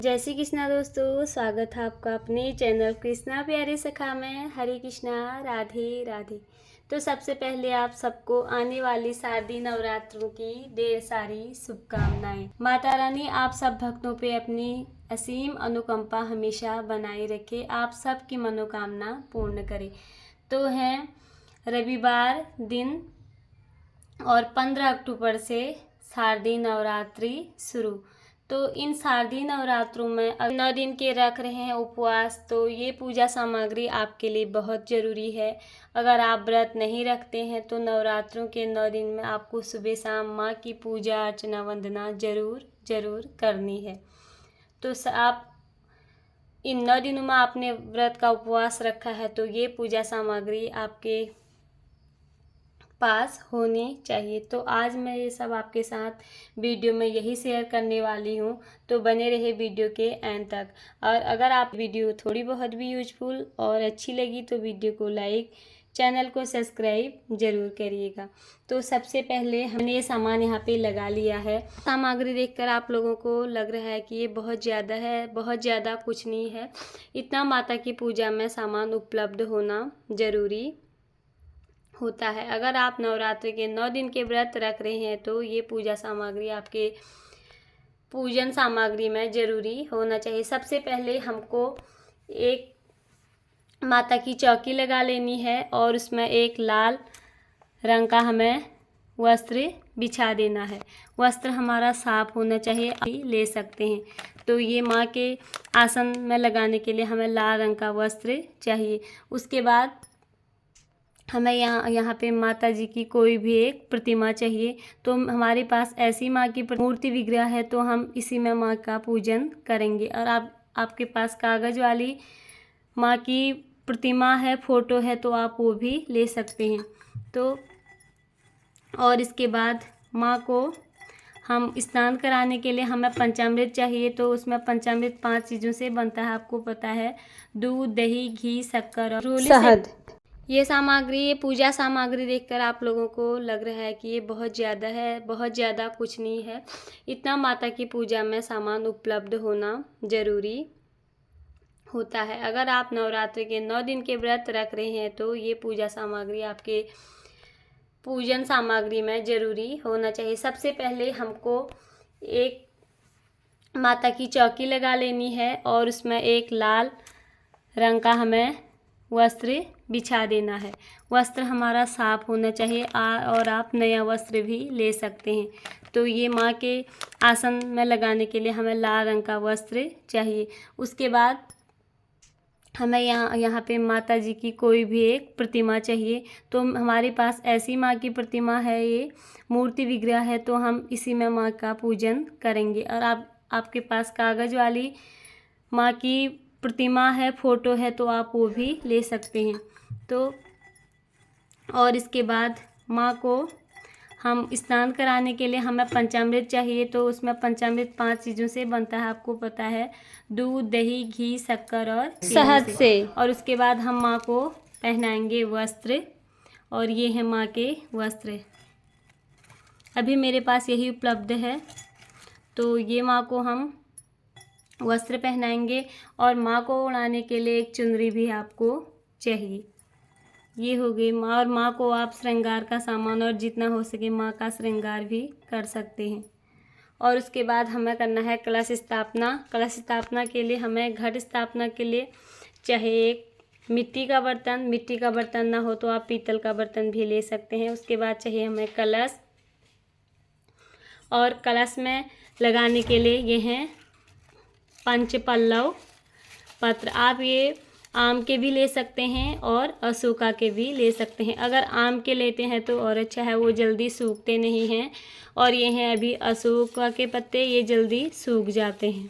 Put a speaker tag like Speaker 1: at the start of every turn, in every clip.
Speaker 1: जय श्री कृष्णा दोस्तों, स्वागत है आपका अपने चैनल कृष्णा प्यारे सखा में। हरे कृष्णा, राधे राधे। तो सबसे पहले आप सबको आने वाली शारदीय नवरात्रों की ढेर सारी शुभकामनाएं। माता रानी आप सब भक्तों पे अपनी असीम अनुकंपा हमेशा बनाए रखे, आप सबकी मनोकामना पूर्ण करे। तो है रविवार दिन और 15 अक्टूबर से शारदीय नवरात्रि शुरू। तो इन शारदीय नवरात्रों में 9 दिन के रख रहे हैं उपवास, तो ये पूजा सामग्री आपके लिए बहुत ज़रूरी है। अगर आप व्रत नहीं रखते हैं तो नवरात्रों के 9 दिन में आपको सुबह शाम माँ की पूजा अर्चना वंदना ज़रूर करनी है। तो आप इन 9 दिनों में आपने व्रत का उपवास रखा है तो ये पूजा सामग्री आपके पास होनी चाहिए। तो आज मैं ये सब आपके साथ वीडियो में यही शेयर करने वाली हूँ, तो बने रहे वीडियो के एंड तक। और अगर आप वीडियो थोड़ी बहुत भी यूजफुल और अच्छी लगी तो वीडियो को लाइक, चैनल को सब्सक्राइब ज़रूर करिएगा। तो सबसे पहले हमने ये सामान यहाँ पे लगा लिया है। सामग्री देखकर आप लोगों को लग रहा है कि ये बहुत ज़्यादा है, बहुत ज़्यादा कुछ नहीं है। इतना माता की पूजा में सामान उपलब्ध होना ज़रूरी होता है। अगर आप नवरात्रि के 9 दिन के व्रत रख रहे हैं तो ये पूजा सामग्री आपके पूजन सामग्री में ज़रूरी होना चाहिए। सबसे पहले हमको एक माता की चौकी लगा लेनी है और उसमें एक लाल रंग का हमें वस्त्र बिछा देना है। वस्त्र हमारा साफ होना चाहिए, ले सकते हैं। तो ये माँ के आसन में लगाने के लिए हमें लाल रंग का वस्त्र चाहिए। उसके बाद हमें यहाँ पे माता जी की कोई भी एक प्रतिमा चाहिए। तो हमारे पास ऐसी माँ की मूर्ति विग्रह है तो हम इसी में माँ का पूजन करेंगे। और आपके पास कागज़ वाली माँ की प्रतिमा है, फ़ोटो है, तो आप वो भी ले सकते हैं। तो और इसके बाद माँ को हम स्नान कराने के लिए हमें पंचामृत चाहिए। तो उसमें पंचामृत 5 चीज़ों से बनता है, आपको पता है। दूध, दही, घी, शक्कर और शहद। ये सामग्री, ये पूजा सामग्री देखकर आप लोगों को लग रहा है कि ये बहुत ज़्यादा है, बहुत ज़्यादा कुछ नहीं है। इतना माता की पूजा में सामान उपलब्ध होना ज़रूरी होता है। अगर आप नवरात्रि के 9 दिन के व्रत रख रहे हैं तो ये पूजा सामग्री आपके पूजन सामग्री में ज़रूरी होना चाहिए। सबसे पहले हमको एक माता की चौकी लगा लेनी है और उसमें एक लाल रंग का हमें वस्त्र बिछा देना है। वस्त्र हमारा साफ होना चाहिए और आप नया वस्त्र भी ले सकते हैं। तो ये माँ के आसन में लगाने के लिए हमें लाल रंग का वस्त्र चाहिए। उसके बाद हमें यहाँ पे माता जी की कोई भी एक प्रतिमा चाहिए। तो हमारे पास ऐसी माँ की प्रतिमा है, ये मूर्ति विग्रह है, तो हम इसी में माँ का पूजन करेंगे। और आपके पास कागज़ वाली माँ की प्रतिमा है, फ़ोटो है, तो आप वो भी ले सकते हैं। तो और इसके बाद माँ को हम स्नान कराने के लिए हमें पंचामृत चाहिए। तो उसमें पंचामृत 5 चीज़ों से बनता है, आपको पता है। दूध, दही, घी, शक्कर और शहद से। और उसके बाद हम माँ को पहनाएंगे वस्त्र, और ये है माँ के वस्त्र। अभी मेरे पास यही उपलब्ध है, तो ये माँ को हम वस्त्र पहनाएंगे। और माँ को ओढ़ाने के लिए एक चुनरी भी आपको चाहिए। ये हो गई माँ। और माँ को आप श्रृंगार का सामान और जितना हो सके माँ का श्रृंगार भी कर सकते हैं। और उसके बाद हमें करना है कलश स्थापना। कलश स्थापना के लिए हमें घट स्थापना के लिए चाहे एक मिट्टी का बर्तन ना हो तो आप पीतल का बर्तन भी ले सकते हैं। उसके बाद चाहिए हमें कलश, और कलश में लगाने के लिए ये हैं पंचपल्लव पत्र। आप ये आम के भी ले सकते हैं और अशोका के भी ले सकते हैं। अगर आम के लेते हैं तो और अच्छा है, वो जल्दी सूखते नहीं हैं। और ये हैं अभी अशोका के पत्ते, ये जल्दी सूख जाते हैं।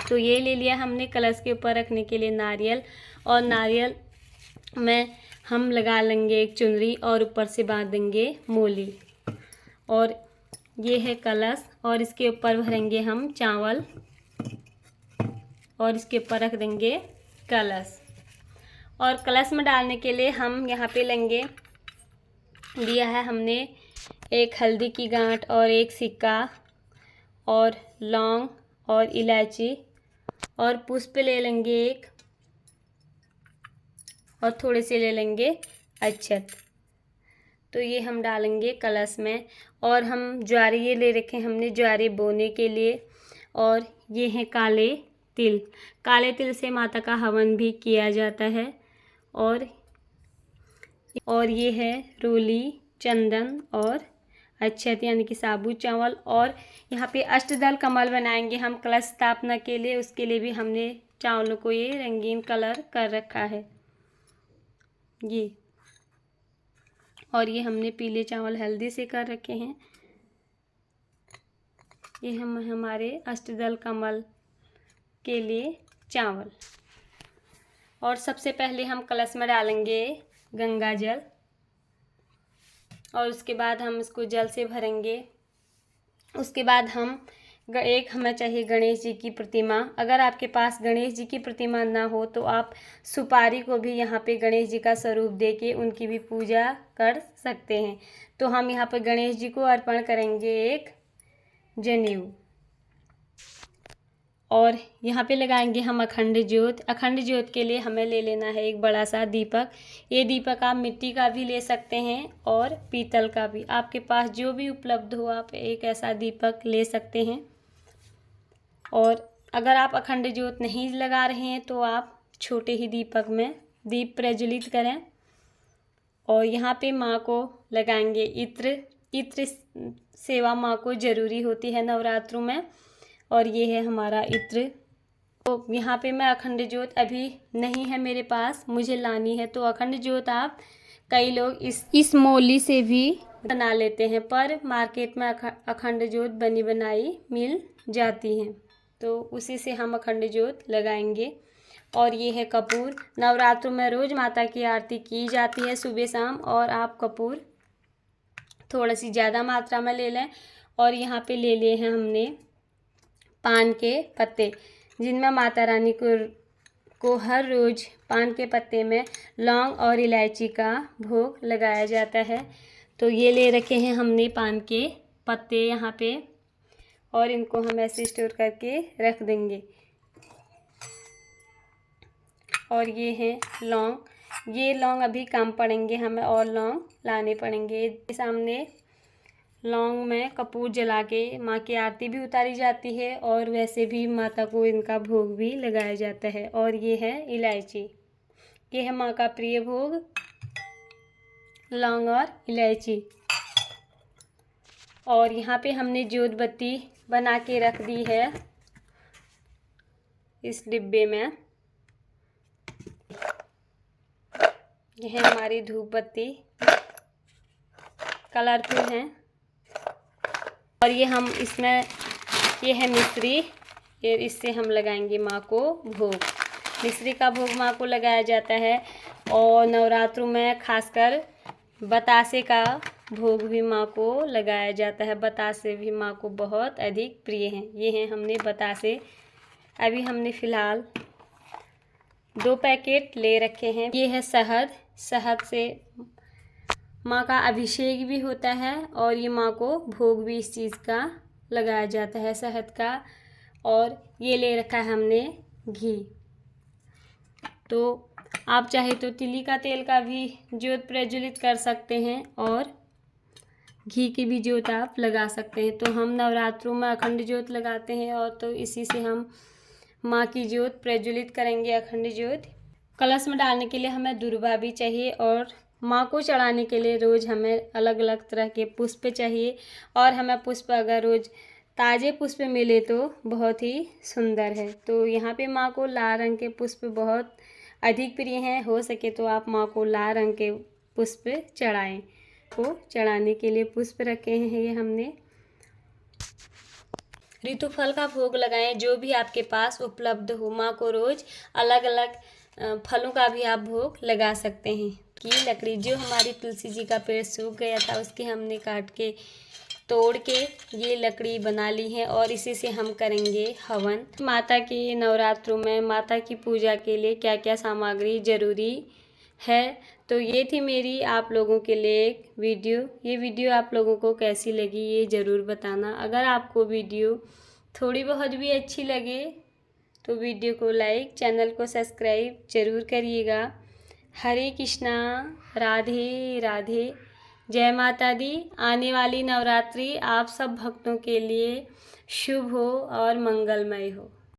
Speaker 1: तो ये ले लिया हमने। कलश के ऊपर रखने के लिए नारियल, और नारियल में हम लगा लेंगे एक चुनरी और ऊपर से बांध देंगे मूली। और ये है कलश, और इसके ऊपर भरेंगे हम चावल, और इसके ऊपर रख देंगे कलश। और कलश में डालने के लिए हम यहाँ पे लेंगे, लिया है हमने एक हल्दी की गांठ और एक सिक्का और लौंग और इलायची और पुष्प ले लेंगे एक, और थोड़े से ले लेंगे अक्षत। तो ये हम डालेंगे कलश में। और हम ज्वारे ये ले रखे हमने ज्वारे बोने के लिए। और ये हैं काले तिल। काले तिल से माता का हवन भी किया जाता है। और ये है रोली, चंदन और अक्षत यानी कि साबुत चावल। और यहाँ पे अष्टदल कमल बनाएंगे हम कलश स्थापना के लिए। उसके लिए भी हमने चावलों को ये रंगीन कलर कर रखा है ये। और ये हमने पीले चावल हल्दी से कर रखे हैं। ये हम हमारे अष्टदल कमल के लिए चावल। और सबसे पहले हम कलश में डालेंगे गंगा जल, और उसके बाद हम इसको जल से भरेंगे। उसके बाद एक हमें चाहिए गणेश जी की प्रतिमा। अगर आपके पास गणेश जी की प्रतिमा ना हो तो आप सुपारी को भी यहाँ पे गणेश जी का स्वरूप दे के उनकी भी पूजा कर सकते हैं। तो हम यहाँ पर गणेश जी को अर्पण करेंगे एक जनेऊ। और यहाँ पे लगाएंगे हम अखंड ज्योत। अखंड ज्योत के लिए हमें ले लेना है एक बड़ा सा दीपक। ये दीपक आप मिट्टी का भी ले सकते हैं और पीतल का भी, आपके पास जो भी उपलब्ध हो आप एक ऐसा दीपक ले सकते हैं। और अगर आप अखंड ज्योत नहीं लगा रहे हैं तो आप छोटे ही दीपक में दीप प्रज्वलित करें। और यहाँ पे माँ को लगाएंगे इत्र। इत्र सेवा माँ को ज़रूरी होती है नवरात्रों में। और ये है हमारा इत्र। तो यहाँ पे मैं अखंड ज्योत अभी नहीं है मेरे पास, मुझे लानी है। तो अखंड ज्योत आप कई लोग इस मोली से भी बना लेते हैं, पर मार्केट में अखंड ज्योत बनी बनाई मिल जाती हैं। तो उसी से हम अखंड ज्योत लगाएंगे। और ये है कपूर। नवरात्रों में रोज़ माता की आरती की जाती है सुबह शाम, और आप कपूर थोड़ा सी ज़्यादा मात्रा में ले लें। और यहाँ पे ले लिए हैं हमने पान के पत्ते, जिनमें माता रानी को हर रोज़ पान के पत्ते में लौंग और इलायची का भोग लगाया जाता है। तो ये ले रखे हैं हमने पान के पत्ते यहाँ पे, और इनको हम ऐसे स्टोर करके रख देंगे। और ये हैं लौंग। ये लौंग अभी कम पड़ेंगे हमें, और लौंग लाने पड़ेंगे। सामने लौंग में कपूर जला के माँ की आरती भी उतारी जाती है, और वैसे भी माता को इनका भोग भी लगाया जाता है। और ये है इलायची। ये है माँ का प्रिय भोग, लौंग और इलायची। और यहाँ पे हमने ज्योत बत्ती बना के रख दी है इस डिब्बे में। यह है हमारी धूप बत्ती, कलरफुल हैं। और ये हम इसमें ये है मिश्री, ये इससे हम लगाएंगे माँ को भोग। मिश्री का भोग माँ को लगाया जाता है। और नवरात्रों में खासकर बतासे का भोग भी माँ को लगाया जाता है। बतासे भी माँ को बहुत अधिक प्रिय हैं। ये हैं हमने बतासे, अभी हमने फ़िलहाल 2 पैकेट ले रखे हैं। ये है शहद। शहद से माँ का अभिषेक भी होता है, और ये माँ को भोग भी इस चीज़ का लगाया जाता है, शहद का। और ये ले रखा है हमने घी। तो आप चाहे तो तिली का तेल का भी ज्योत प्रज्वलित कर सकते हैं, और घी की भी ज्योत आप लगा सकते हैं। तो हम नवरात्रों में अखंड ज्योत लगाते हैं, और तो इसी से हम माँ की ज्योत प्रज्वलित करेंगे, अखंड ज्योत। कलश में डालने के लिए हमें दुर्वा भी चाहिए, और माँ को चढ़ाने के लिए रोज़ हमें अलग अलग तरह के पुष्प चाहिए। और हमें पुष्प अगर रोज़ ताज़े पुष्प मिले तो बहुत ही सुंदर है। तो यहाँ पे माँ को लाल रंग के पुष्प बहुत अधिक प्रिय हैं। हो सके तो आप माँ को लाल रंग के पुष्प चढ़ाएं। को चढ़ाने के लिए पुष्प रखे हैं ये हमने। ऋतु फल का भोग लगाएं, जो भी आपके पास उपलब्ध हो। माँ को रोज़ अलग अलग फलों का भी आप भोग लगा सकते हैं। की लकड़ी, जो हमारी तुलसी जी का पेड़ सूख गया था, उसके हमने काट के तोड़ के ये लकड़ी बना ली है, और इसी से हम करेंगे हवन। माता के नवरात्रों में माता की पूजा के लिए क्या क्या सामग्री ज़रूरी है। तो ये थी मेरी आप लोगों के लिए एक वीडियो। ये वीडियो आप लोगों को कैसी लगी ये ज़रूर बताना। अगर आपको वीडियो थोड़ी बहुत भी अच्छी लगे तो वीडियो को लाइक, चैनल को सब्सक्राइब ज़रूर करिएगा। हरे कृष्णा, राधे राधे, जय माता दी। आने वाली नवरात्रि आप सब भक्तों के लिए शुभ हो और मंगलमय हो।